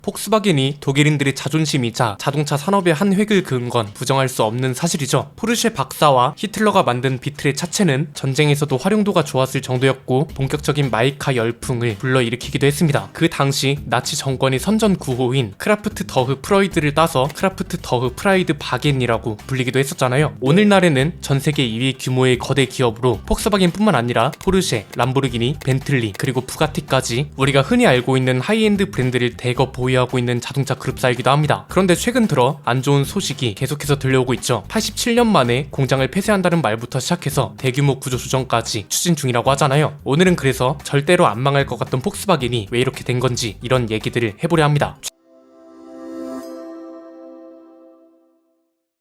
폭스바겐이 독일인들의 자존심이자 자동차 산업의 한 획을 그은 건 부정할 수 없는 사실이죠. 포르쉐 박사와 히틀러가 만든 비틀의 차체는 전쟁에서도 활용도가 좋았을 정도였고 본격적인 마이카 열풍을 불러일으키기도 했습니다. 그 당시 나치 정권의 선전 구호인 크라프트 더흐 프로이드를 따서 크라프트 더흐 프라이드 바겐이라고 불리기도 했었잖아요. 오늘날에는 전세계 2위 규모의 거대 기업으로 폭스바겐뿐만 아니라 포르쉐, 람보르기니, 벤틀리 그리고 부가티까지 우리가 흔히 알고 있는 하이엔드 브랜드를 대거 보유하고 있는 자동차 그룹사이기도 합니다. 그런데 최근 들어 안 좋은 소식이 계속해서 들려오고 있죠. 87년 만에 공장을 폐쇄한다는 말부터 시작해서 대규모 구조 조정까지 추진 중이라고 하잖아요. 오늘은 그래서 절대로 안 망할 것 같던 폭스바겐이 왜 이렇게 된 건지 이런 얘기들을 해보려 합니다.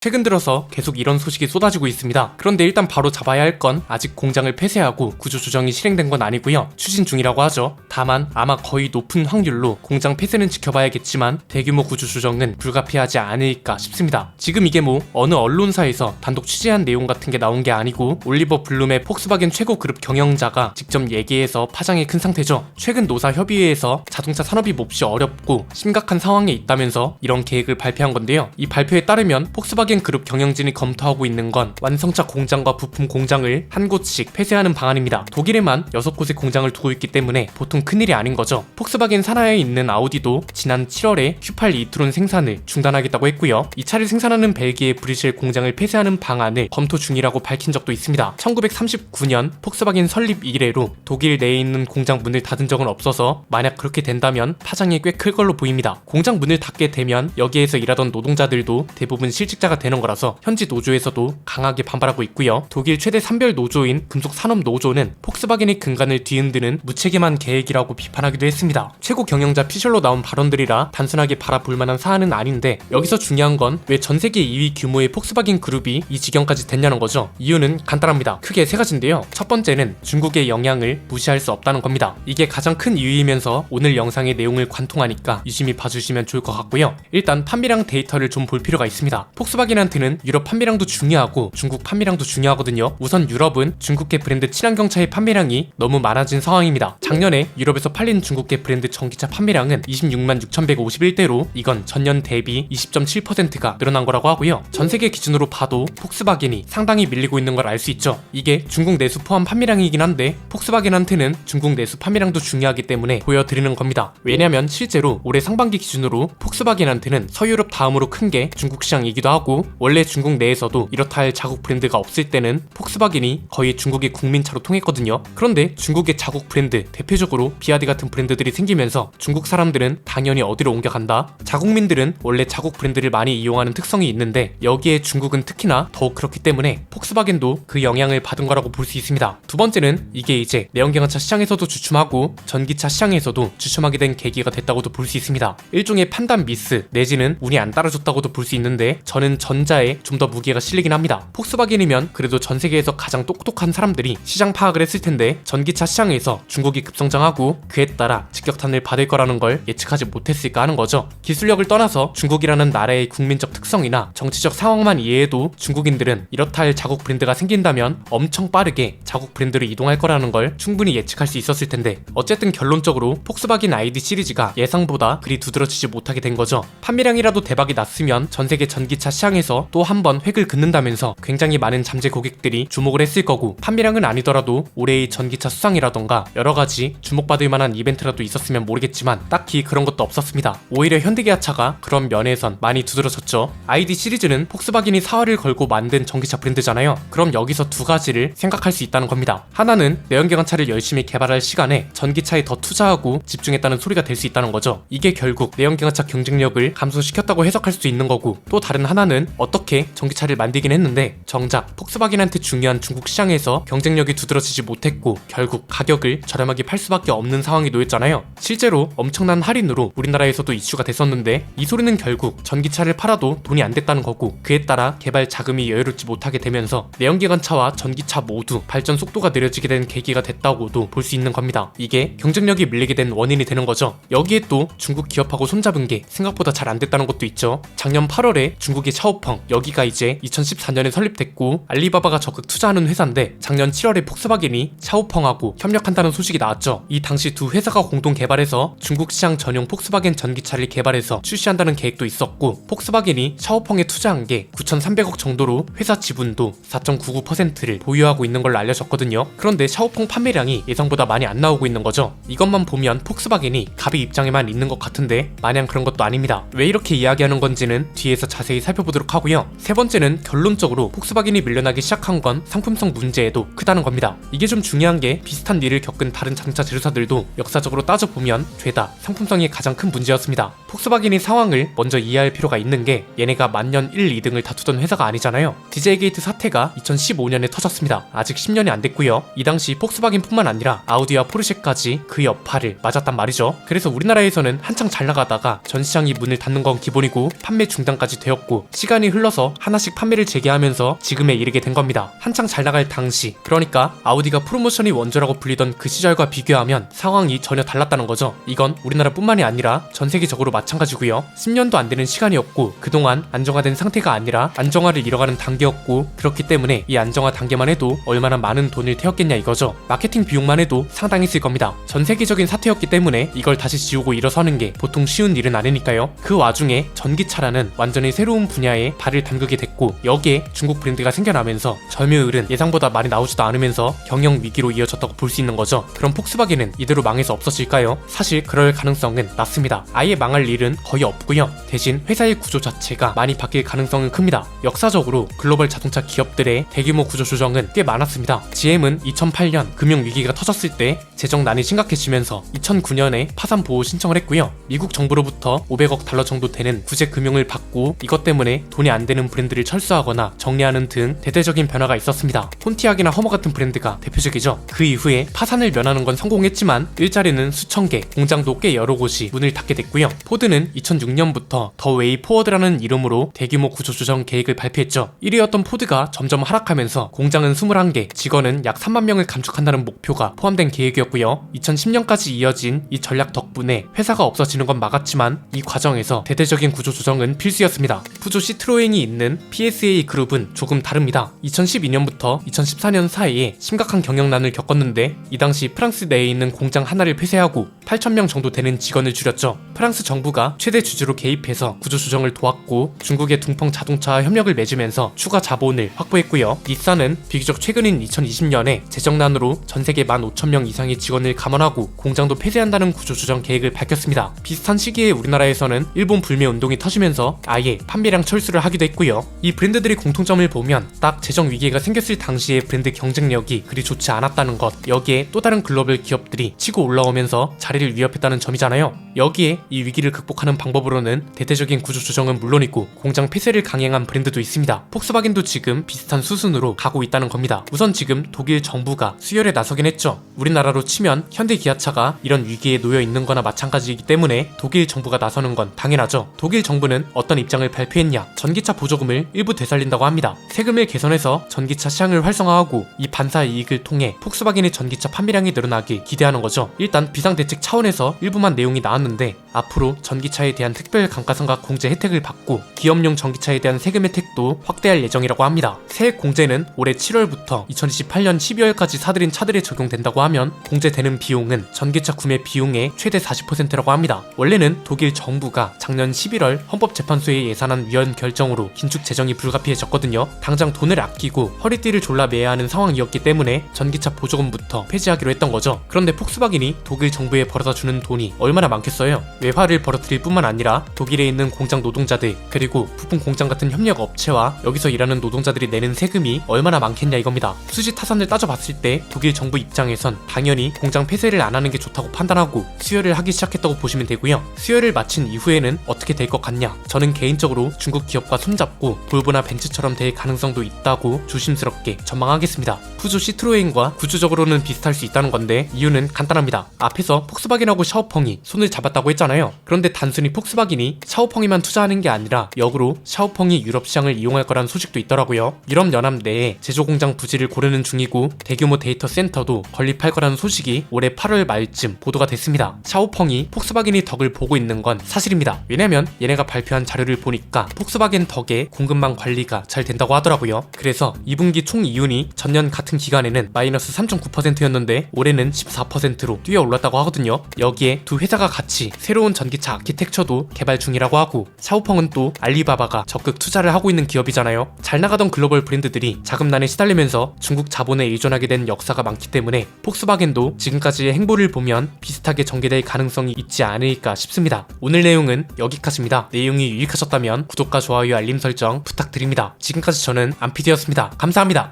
최근 들어서 계속 이런 소식이 쏟아지고 있습니다. 그런데 일단 바로 잡아야 할 건 아직 공장을 폐쇄하고 구조조정이 실행된 건 아니고요. 추진 중이라고 하죠. 다만 아마 거의 높은 확률로 공장 폐쇄는 지켜봐야겠지만 대규모 구조조정은 불가피하지 않을까 싶습니다. 지금 이게 뭐 어느 언론사에서 단독 취재한 내용 같은 게 나온 게 아니고 올리버 블룸의 폭스바겐 최고 그룹 경영자가 직접 얘기해서 파장이 큰 상태죠. 최근 노사협의회에서 자동차 산업이 몹시 어렵고 심각한 상황에 있다면서 이런 계획을 발표한 건데요. 이 발표에 따르면 폭스바겐 그룹 경영진이 검토하고 있는 건 완성차 공장과 부품 공장을 한 곳씩 폐쇄하는 방안입니다. 독일에만 6곳의 공장을 두고 있기 때문에 보통 큰일이 아닌 거죠. 폭스바겐 산하에 있는 아우디도 지난 7월에 Q8 e-tron 생산을 중단하겠다고 했고요. 이 차를 생산하는 벨기에 브뤼셀 공장을 폐쇄하는 방안을 검토 중이라고 밝힌 적도 있습니다. 1939년 폭스바겐 설립 이래로 독일 내에 있는 공장 문을 닫은 적은 없어서 만약 그렇게 된다면 파장이 꽤 클 걸로 보입니다. 공장 문을 닫게 되면 여기에서 일하던 노동자들도 대부분 실직자가 되는 거라서 현지 노조에서도 강하게 반발하고 있고요. 독일 최대 산별 노조인 금속산업노조는 폭스바겐의 근간을 뒤흔드는 무책임한 계획이라고 비판하기도 했습니다. 최고 경영자 피셜로 나온 발언들이라 단순하게 바라볼 만한 사안은 아닌데 여기서 중요한 건 왜 전세계 2위 규모의 폭스바겐 그룹이 이 지경까지 됐냐는 거죠. 이유는 간단합니다. 크게 세 가지인데요. 첫 번째는 중국의 영향을 무시할 수 없다는 겁니다. 이게 가장 큰 이유이면서 오늘 영상의 내용을 관통하니까 유심히 봐주시면 좋을 것 같고요. 일단 판매량 데이터를 좀 볼 필요가 있습니다. 폭스바겐한테는 유럽 판매량도 중요하고 중국 판매량도 중요하거든요. 우선 유럽은 중국계 브랜드 친환경차의 판매량이 너무 많아진 상황입니다. 작년에 유럽에서 팔린 중국계 브랜드 전기차 판매량은 26만 6,151대로 이건 전년 대비 20.7%가 늘어난 거라고 하고요. 전세계 기준으로 봐도 폭스바겐이 상당히 밀리고 있는 걸 알 수 있죠. 이게 중국 내수 포함 판매량이긴 한데 폭스바겐한테는 중국 내수 판매량도 중요하기 때문에 보여드리는 겁니다. 왜냐면 실제로 올해 상반기 기준으로 폭스바겐한테는 서유럽 다음으로 큰 게 중국 시장이기도 하고 원래 중국 내에서도 이렇다 할 자국 브랜드가 없을 때는 폭스바겐이 거의 중국의 국민차로 통했거든요. 그런데 중국의 자국 브랜드, 대표적으로 비아디 같은 브랜드들이 생기면서 중국 사람들은 당연히 어디로 옮겨간다? 자국민들은 원래 자국 브랜드를 많이 이용하는 특성이 있는데 여기에 중국은 특히나 더욱 그렇기 때문에 폭스바겐도 그 영향을 받은 거라고 볼 수 있습니다. 두 번째는 이게 이제 내연기관차 시장에서도 주춤하고 전기차 시장에서도 주춤하게 된 계기가 됐다고도 볼 수 있습니다. 일종의 판단 미스 내지는 운이 안 따라줬다고도 볼 수 있는데 저는 전자에 좀 더 무게가 실리긴 합니다. 폭스바겐이면 그래도 전 세계에서 가장 똑똑한 사람들이 시장 파악을 했을 텐데 전기차 시장에서 중국이 급성장하고 그에 따라 직격탄을 받을 거라는 걸 예측하지 못했을까 하는 거죠. 기술력을 떠나서 중국이라는 나라의 국민적 특성이나 정치적 상황만 이해해도 중국인들은 이렇다 할 자국 브랜드가 생긴다면 엄청 빠르게 자국 브랜드로 이동할 거라는 걸 충분히 예측할 수 있었을 텐데 어쨌든 결론적으로 폭스바겐 ID 시리즈가 예상보다 그리 두드러지지 못하게 된 거죠. 판매량이라도 대박이 났으면 전 세계 전기차 시장에서 또 한 번 획을 긋는다면서 굉장히 많은 잠재 고객들이 주목을 했을 거고 판매량은 아니더라도 올해의 전기차 수상이라던가 여러가지 주목받을 만한 이벤트라도 있었으면 모르겠지만 딱히 그런 것도 없었습니다. 오히려 현대기아차가 그런 면에선 많이 두드러졌죠. ID 시리즈는 폭스바겐이 사활을 걸고 만든 전기차 브랜드잖아요. 그럼 여기서 두 가지를 생각할 수 있다는 겁니다. 하나는 내연기관차를 열심히 개발할 시간에 전기차에 더 투자하고 집중했다는 소리가 될 수 있다는 거죠. 이게 결국 내연기관차 경쟁력을 감소시켰다고 해석할 수 있는 거고 또 다른 하나는 어떻게 전기차를 만들긴 했는데 정작 폭스바겐한테 중요한 중국 시장에서 경쟁력이 두드러지지 못했고 결국 가격을 저렴하게 팔 수밖에 없는 상황이 놓였잖아요. 실제로 엄청난 할인으로 우리나라에서도 이슈가 됐었는데 이 소리는 결국 전기차를 팔아도 돈이 안 됐다는 거고 그에 따라 개발 자금이 여유롭지 못하게 되면서 내연기관차와 전기차 모두 발전 속도가 느려지게 된 계기가 됐다고도 볼 수 있는 겁니다. 이게 경쟁력이 밀리게 된 원인이 되는 거죠. 여기에 또 중국 기업하고 손잡은 게 생각보다 잘 안 됐다는 것도 있죠. 작년 8월에 중국의 차오 샤오펑, 여기가 이제 2014년에 설립됐고 알리바바가 적극 투자하는 회사인데 작년 7월에 폭스바겐이 샤오펑하고 협력한다는 소식이 나왔죠. 이 당시 두 회사가 공동 개발해서 중국 시장 전용 폭스바겐 전기차를 개발해서 출시한다는 계획도 있었고, 폭스바겐이 샤오펑에 투자한 게 9,300억 정도로 회사 지분도 4.99%를 보유하고 있는 걸로 알려졌거든요. 그런데 샤오펑 판매량이 예상보다 많이 안 나오고 있는 거죠. 이것만 보면 폭스바겐이 갑의 입장에만 있는 것 같은데 마냥 그런 것도 아닙니다. 왜 이렇게 이야기하는 건지는 뒤에서 자세히 살펴보도록 하고요. 세 번째는 결론적으로 폭스바겐이 밀려나기 시작한 건 상품성 문제에도 크다는 겁니다. 이게 좀 중요한 게 비슷한 일을 겪은 다른 자동차 제조사들도 역사적으로 따져보면 죄다 상품성이 가장 큰 문제였습니다. 폭스바겐이 상황을 먼저 이해할 필요가 있는 게 얘네가 만년 1, 2등을 다투던 회사가 아니잖아요. DJ 게이트 사태가 2015년에 터졌습니다. 아직 10년이 안 됐고요. 이 당시 폭스바겐뿐만 아니라 아우디와 포르쉐까지 그 여파를 맞았단 말이죠. 그래서 우리나라에서는 한창 잘 나가다가 전 시장이 문을 닫는 건 기본이고 판매 중단까지 되었고, 시간이 흘러서 하나씩 판매를 재개하면서 지금에 이르게 된 겁니다. 한창 잘 나갈 당시, 그러니까 아우디가 프로모션이 원조라고 불리던 그 시절과 비교하면 상황이 전혀 달랐다는 거죠. 이건 우리나라뿐만이 아니라 전 세계적으로 마찬가지고요. 10년도 안 되는 시간이었고 그동안 안정화된 상태가 아니라 안정화를 이뤄가는 단계였고, 그렇기 때문에 이 안정화 단계만 해도 얼마나 많은 돈을 태웠겠냐 이거죠. 마케팅 비용만 해도 상당했을 겁니다. 전 세계적인 사태였기 때문에 이걸 다시 지우고 일어서는 게 보통 쉬운 일은 아니니까요. 그 와중에 전기차라는 완전히 새로운 분야에 발을 담그게 됐고, 여기에 중국 브랜드가 생겨나면서 점유율은 예상보다 많이 나오지도 않으면서 경영 위기로 이어졌다고 볼 수 있는 거죠. 그럼 폭스바겐은 이대로 망해서 없어질까요? 사실 그럴 가능성은 낮습니다. 아예 망할 일은 거의 없고요. 대신 회사의 구조 자체가 많이 바뀔 가능성은 큽니다. 역사적으로 글로벌 자동차 기업들의 대규모 구조 조정은 꽤 많았습니다. GM은 2008년 금융위기가 터졌을 때 재정난이 심각해지면서 2009년에 파산 보호 신청을 했고요. 미국 정부로부터 500억 달러 정도 되는 구제 금융을 받고, 이것 때문에 돈이 안 되는 브랜드를 철수하거나 정리하는 등 대대적인 변화가 있었습니다. 폰티악이나 허머 같은 브랜드가 대표적이죠. 그 이후에 파산을 면하는 건 성공했지만 일자리는 수천 개, 공장도 꽤 여러 곳이 문을 닫게 됐고요. 포드는 2006년부터 더 웨이 포워드라는 이름으로 대규모 구조 조정 계획을 발표했죠. 1위였던 포드가 점점 하락하면서 공장은 21개, 직원은 약 3만 명을 감축한다는 목표가 포함된 계획이었고요. 2010년까지 이어진 이 전략 덕분에 회사가 없어지는 건 막았지만 이 과정에서 대대적인 구조 조정은 필수였습니다. 푸조 시트로엔이 있는 PSA 그룹은 조금 다릅니다. 2012년부터 2014년 사이에 심각한 경영난을 겪었는데, 이 당시 프랑스 내에 있는 공장 하나를 폐쇄하고 8,000명 정도 되는 직원을 줄였죠. 프랑스 정부가 최대 주주로 개입해서 구조 조정을 도왔고, 중국의 둥펑 자동차와 협력을 맺으면서 추가 자본을 확보했고요. 닛산은 비교적 최근인 2020년에 재정난으로 전 세계 15,000명 이상의 직원을 감원하고 공장도 폐쇄한다는 구조 조정 계획을 밝혔습니다. 비슷한 시기에 우리나라에서는 일본 불매 운동이 터지면서 아예 판매량 철수를 하기도 했고요. 이 브랜드들의 공통점을 보면 딱 재정 위기가 생겼을 당시의 브랜드 경쟁력이 그리 좋지 않았다는 것, 여기에 또 다른 글로벌 기업들이 치고 올라오면서 자리를 위협했다는 점이잖아요. 여기에 이 위기를 극복하는 방법으로는 대대적인 구조 조정은 물론이고 공장 폐쇄를 강행한 브랜드도 있습니다. 폭스바겐도 지금 비슷한 수순으로 가고 있다는 겁니다. 우선 지금 독일 정부가 수혈에 나서긴 했죠. 우리나라로 치면 현대기아차가 이런 위기에 놓여 있는 거나 마찬가지이기 때문에 독일 정부가 나서는 건 당연하죠. 독일 정부는 어떤 입장을 발표했냐, 전기차 보조금을 일부 되살린다고 합니다. 세금을 개선해서 전기차 시장을 활성화하고 이 반사 이익을 통해 폭스바겐의 전기차 판매량이 늘어나길 기대하는 거죠. 일단 비상대책 차원에서 일부만 내용이 나왔는데, 앞으로 전기차에 대한 특별 감가상각 공제 혜택을 받고 기업용 전기차에 대한 세금 혜택도 확대할 예정이라고 합니다. 세액 공제는 올해 7월부터 2028년 12월까지 사들인 차들에 적용된다고 하면 공제되는 비용은 전기차 구매 비용의 최대 40%라고 합니다. 원래는 독일 정부가 작년 11월 헌법재판소에 예산안 위원 결정으로 긴축 재정이 불가피해졌거든요. 당장 돈을 아끼고 허리띠를 졸라 매야 하는 상황이었기 때문에 전기차 보조금부터 폐지하기로 했던 거죠. 그런데 폭스바겐이 독일 정부에 벌어다주는 돈이 얼마나 많겠어요? 외화를 벌어들일 뿐만 아니라 독일에 있는 공장 노동자들, 그리고 부품 공장 같은 협력 업체와 여기서 일하는 노동자들이 내는 세금이 얼마나 많겠냐 이겁니다. 수지 타산을 따져봤을 때 독일 정부 입장에선 당연히 공장 폐쇄를 안 하는 게 좋다고 판단하고 수혈을 하기 시작했다고 보시면 되고요. 수혈을 마친 이후에는 어떻게 될 것 같냐? 저는 개인적으로 중국 기업과 손잡고 볼보나 벤츠처럼 될 가능성도 있다고 조심스럽게 전망하겠습니다. 푸조 시트로엔과 구조적으로는 비슷할 수 있다는 건데 이유는 간단합니다. 앞에서 폭스바겐하고 샤오펑이 손을 잡았다고 했잖아요. 그런데 단순히 폭스바겐이 샤오펑에만 투자하는 게 아니라 역으로 샤오펑이 유럽 시장을 이용할 거란 소식도 있더라고요. 유럽 연합 내에 제조공장 부지를 고르는 중이고 대규모 데이터 센터도 건립할 거라는 소식이 올해 8월 말쯤 보도가 됐습니다. 샤오펑이 폭스바겐이 덕을 보고 있는 건 사실입니다. 왜냐면 얘네가 발표한 자료를 보니까 폭스바겐 폭스바겐 덕에 공급망 관리가 잘 된다고 하더라고요. 그래서 2분기 총 이윤이 전년 같은 기간에는 마이너스 3.9%였는데 올해는 14%로 뛰어 올랐다고 하거든요. 여기에 두 회사가 같이 새로운 전기차 아키텍처도 개발 중이라고 하고, 샤오펑은 또 알리바바가 적극 투자를 하고 있는 기업이잖아요. 잘 나가던 글로벌 브랜드들이 자금난에 시달리면서 중국 자본에 의존하게 된 역사가 많기 때문에 폭스바겐도 지금까지의 행보를 보면 비슷하게 전개될 가능성이 있지 않을까 싶습니다. 오늘 내용은 여기까지입니다. 내용이 유익하셨다면 구독과 좋아요, 알림 설정 부탁드립니다. 지금까지 저는 안피디였습니다. 감사합니다.